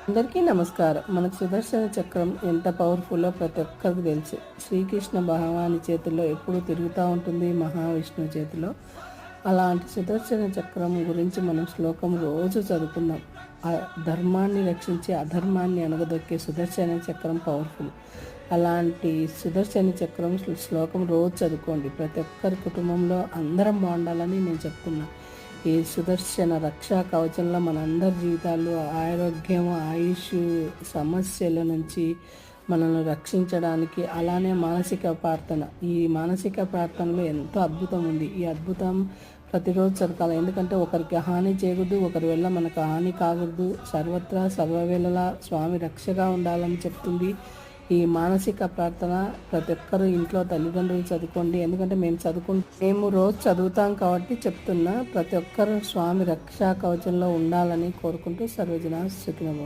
అందరికీ నమస్కారం. మనకు సుదర్శన చక్రం ఎంత పవర్ఫుల్లో ప్రతి ఒక్కరికి తెలుసు. శ్రీకృష్ణ భగవాని చేతిలో ఎప్పుడు తిరుగుతూ ఉంటుంది, మహావిష్ణువు చేతిలో. అలాంటి సుదర్శన చక్రం గురించి మనం శ్లోకం రోజు చదువుకుందాం. ధర్మాన్ని రక్షించి అధర్మాన్ని అణగదొక్కే సుదర్శన చక్రం పవర్ఫుల్. అలాంటి సుదర్శన చక్రం శ్లోకం రోజు చదువుకోండి. ప్రతి ఒక్కరి కుటుంబంలో అందరం బాగుండాలని నేను చెప్తున్నా. ఈ సుదర్శన రక్షా కవచంలో మనందరి జీవితాలు ఆరోగ్యం, ఆయుష్ సమస్యల నుంచి మనల్ని రక్షించడానికి, అలానే మానసిక ప్రార్థన. ఈ మానసిక ప్రార్థనలో ఎంతో అద్భుతం ఉంది. ఈ అద్భుతం ప్రతిరోజు చదవాలి. ఎందుకంటే ఒకరికి హాని చేయకూడదు, ఒకరి వల్ల మనకు హాని కాకూడదు. సర్వత్రా సర్వవేళలా స్వామి రక్షగా ఉండాలని చెప్తుంది ఈ మానసిక ప్రార్థన. ప్రతి ఒక్కరు ఇంట్లో తల్లిదండ్రులు చదువుకోండి. ఎందుకంటే మేము రోజు చదువుతాం కాబట్టి చెప్తున్నా. ప్రతి ఒక్కరు స్వామి రక్షా కవచంలో ఉండాలని కోరుకుంటూ సర్వజన సుఖినో భవంతు.